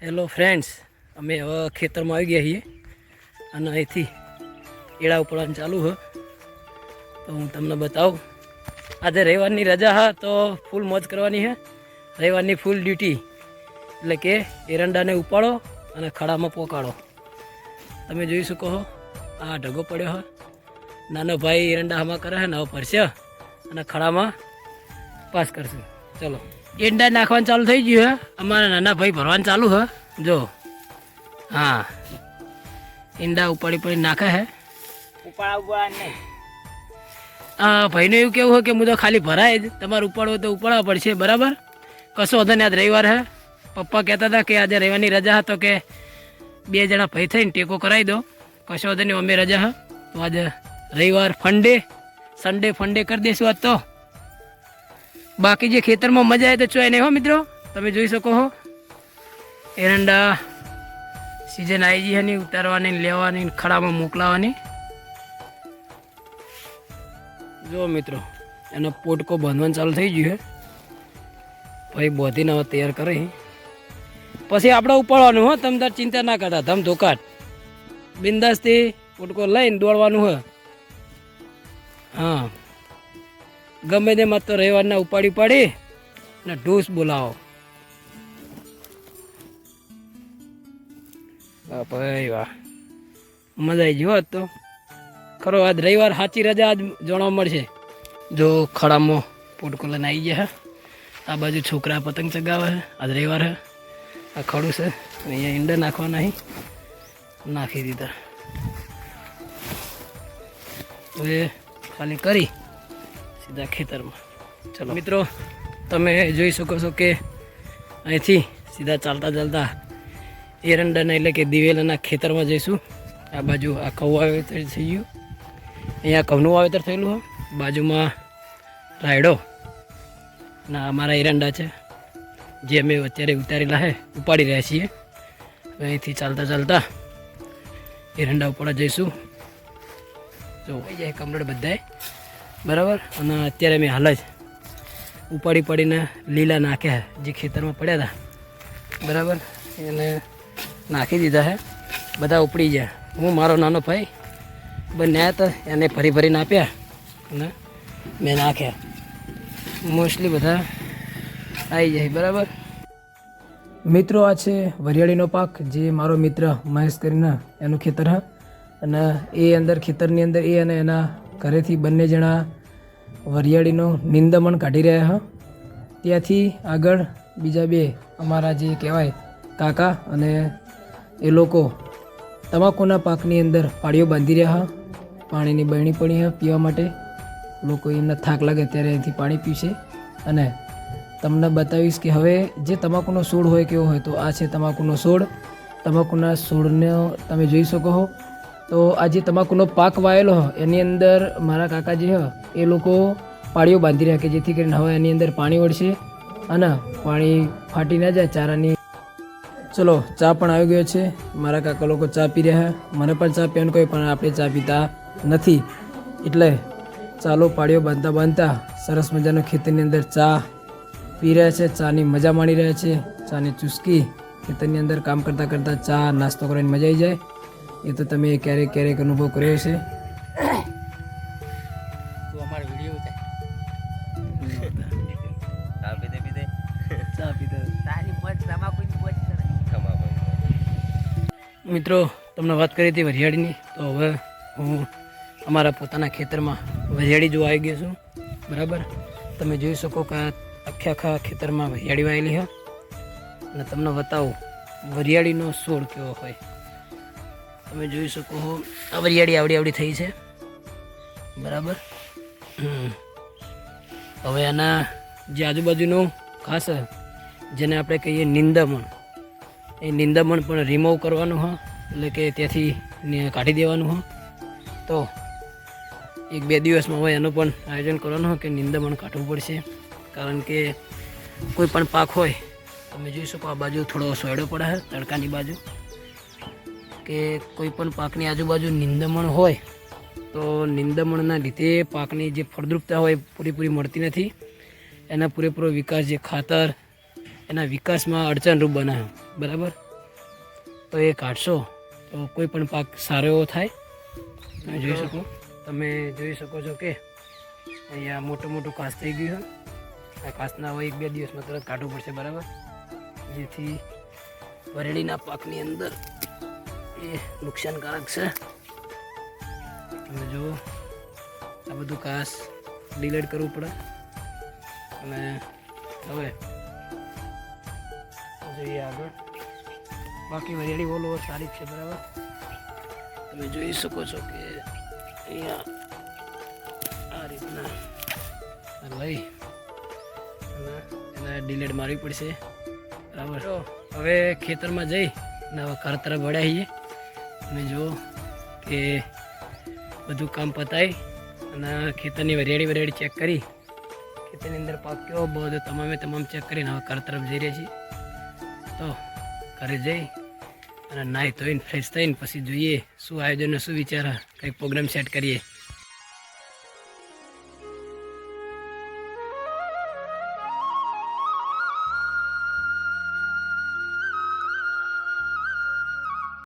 Hello friends, અમે હવે ખેતરમાં આવી ગયા છીએ અને અહીંથી એળા ઉપડવાનું ચાલુ છે. તો હું તમને બતાવું. આજે રવિવારની રજા હા તો ફૂલ મોજ કરવાની છે. રવિવારની ફૂલ ડ્યુટી એટલે કે એરંડાને ઉપાડો અને ખડામાં પોકાડો. તમે જોઈ શકો છો આ ઢગો પડ્યો છે. નાનો ભાઈ એરંડા હમા કરે છે ને હવે ભરશે અને ખડામાં પાસ કરશે. ચલો, એરંડા નાખવાનું ચાલુ થઈ ગયું હે. અમારા નાના ભાઈ ભરવાનું ચાલુ છે. જો હા, ઈંડા ઉપાડી નાખે હે. હા, ભાઈનું એવું કેવું હોય કે હું તો ખાલી ભરાય જ, તમારે ઉપાડવો તો ઉપાડવા પડશે. બરાબર, કશો વાંધો નહીં. આજ રવિવાર હે. પપ્પા કહેતા હતા કે આજે રવિવારની રજા હતો કે 2 જણા ભાઈ થઈને ટેકો કરાવી દો. કશો વાંધો નહીં, અમે રજા હા તો આજે રવિવાર ફંડે સન્ડે ફંડે કરી દઈશું આજ તો. બાકી જે ખેતરમાં મજા આવે તો ચોય નહીં હો મિત્રો. તમે જોઈ શકો છો એરંડા સિઝન આવી ગઈ છે, ઉતારવાની, લેવાની, ખડામાં મોકલાવાની. જો મિત્રો, એનો પોટકો બાંધવાનું ચાલુ થઈ ગયું છે. ભાઈ બોધીને હવે તૈયાર કરે પછી આપણે ઉપાડવાનું હો. તમે તાર ચિંતા ના કરતા, ધમ ધોકાટ બિંદાસથી પોટકો લઈને દોડવાનું હોય. હા, ગમે તેમાં તો રવિવારના ઉપાડી ને ઢૂસ બોલાવો. વાહ ભાઈ વાહ, મજા આવી ગયો તો ખરો. આજ રવિવાર સાચી રજા આજ જોવા મળશે. જો ખડામાં પોટકો લઈને આવી ગયા. આ બાજુ છોકરા પતંગ ચગાવે છે. આજ રવિવાર હે. આ ખડું છે, અહીંયા ઈંડા નાખવાના નાખી દીધા. હવે ખાલી કરી સીધા ખેતરમાં. ચલો મિત્રો, તમે જોઈ શકો છો કે અહીંથી સીધા ચાલતા એરંડાના એટલે કે દિવેલાના ખેતરમાં જઈશું. આ બાજુ આ ઘઉં વાવેતર થઈ ગયું. અહીંયા ઘઉંનું વાવેતર થયેલું હોય. બાજુમાં રાયડો ના અમારા એરંડા છે જે અમે અત્યારે ઉતારેલા છે, ઉપાડી રહ્યા છીએ. અહીંથી ચાલતા એરંડા ઉપાડવા જઈશું. જો આવી જાય કમરેડ બધાએ. બરાબર, અને અત્યારે મેં હાલ જ ઉપાડીને લીલા નાખ્યા જે ખેતરમાં પડ્યા હતા. બરાબર, એને નાખી દીધા છે. બધા ઉપડી ગયા. હું મારો નાનો ભાઈ બંને આવ્યા હતા, એને ભરીને આપ્યા અને મેં નાખ્યા. મોસ્ટલી બધા આવી જાય. બરાબર મિત્રો, આ છે વરિયાળીનો પાક જે મારો મિત્ર મહેશ કરીને એનું ખેતર હા. અને એ અંદર ખેતરની અંદર એ અને એના ઘરેથી બંને જણા વરિયાળીનો નિંદામણ કાઢી રહ્યા હા. ત્યાંથી આગળ બીજા 2 અમારા જે કહેવાય કાકા અને એ લોકો તમાકુના પાકની અંદર પાળીઓ બાંધી રહ્યા હા. પાણીની બરણી પડી હા પીવા માટે. લોકો એમને થાક લાગે ત્યારે અહીંથી પાણી પીશે. અને તમને બતાવીશ કે હવે જે તમાકુનો છોડ હોય કેવો હોય. તો આ છે તમાકુનો છોડ. તમાકુના છોડને તમે જોઈ શકો છો. તો આ જે તમાકુનો પાક વાયેલો હોય એની અંદર મારા કાકા જે હોય એ લોકો પાળીઓ બાંધી રહ્યા કે જેથી કરીને હવે એની અંદર પાણી વળશે અને પાણી ફાટી ના જાય ચારાની. ચલો, ચા પણ આવી ગયો છે. મારા કાકા લોકો ચા પી રહ્યા. મને પણ ચા પીવાનું કોઈ, પણ આપણે ચા પીતા નથી. એટલે ચાલો, પાળીઓ બાંધતા સરસ મજાનો ખેતરની અંદર ચા પી રહ્યા છે. ચાની મજા માણી રહ્યા છે. ચાની ચુસ્કી ખેતરની અંદર કામ કરતાં ચા નાસ્તો કરીને મજા આવી જાય. એ તો તમે ક્યારેક અનુભવ કર્યો છે. મિત્રો, તમને વાત કરી હતી વરિયાળીની. તો હવે હું અમારા પોતાના ખેતરમાં વરિયાળી જોવા આવી ગયો છું. બરાબર, તમે જોઈ શકો કે આખા ખેતરમાં વરિયાળી વાયેલી છે. અને તમને બતાવું વરિયાળીનો છોડ કેવો હોય. તમે જોઈ શકો છો આ વરિયાળી આવડી થઈ છે. બરાબર, હવે આના જે આજુબાજુનું ખાસ જેને આપણે કહીએ નિંદામણ, એ નિંદામણ પણ રિમૂવ કરવાનું હોય. એટલે કે ત્યાંથી કાઢી દેવાનું હોય. તો 1-2 દિવસમાં હોય એનું પણ આયોજન કરવાનું હોય કે નિંદામણ કાઢવું પડશે. કારણ કે કોઈ પણ પાક હોય, તમે જોઈ શકો આ બાજુ થોડો સોયડો પડે છે તડકાની બાજુ, કે કોઈ પણ પાકની આજુબાજુ નિંદામણ હોય તો નિંદામણના લીધે પાકની જે ફળદ્રુપતા હોય પૂરેપૂરી મળતી નથી. એના પૂરેપૂરો વિકાસ જે ખાતર એના વિકાસમાં અડચણરૂપ બનાવે. બરાબર, તો એ કાઢશો તો કોઈ પણ પાક સારો એવો થાય. તમે જોઈ શકો છો કે અહીંયા મોટું મોટું કાસ થઈ ગયું છે. આ કાસના હવે 1-2 દિવસમાં તરત કાઢવું પડશે, બરાબર, જેથી વરેડીના પાકની અંદર એ નુકસાનકારક છે. તમે જુઓ આ બધું કાસ ડિલીટ કરવું પડે. અને હવે જોઈએ આગળ. બાકી વરેડી ઓલ ઓવર સારી જ છે, બરાબર. તમે જોઈ શકો છો કે અહીંયા આ રીતના લઈ અને એને ડિલેટ મારવી પડશે, બરાબર. તો હવે ખેતરમાં જઈ અને હવે ઘર તરફ વળાવીએ અને જુઓ કે બધું કામ પતાવી અને ખેતરની વરેડી ચેક કરી, ખેતરની અંદર પાક કેવો બધો તમામ ચેક કરીને હવે ઘર તરફ જઈ રહ્યા છીએ. તો ઘરે જઈ અને નાહી ધોઈને ફ્રેશ થઈને પછી જોઈએ શું આયોજન, શું વિચાર, કંઈક પ્રોગ્રામ સેટ કરીએ.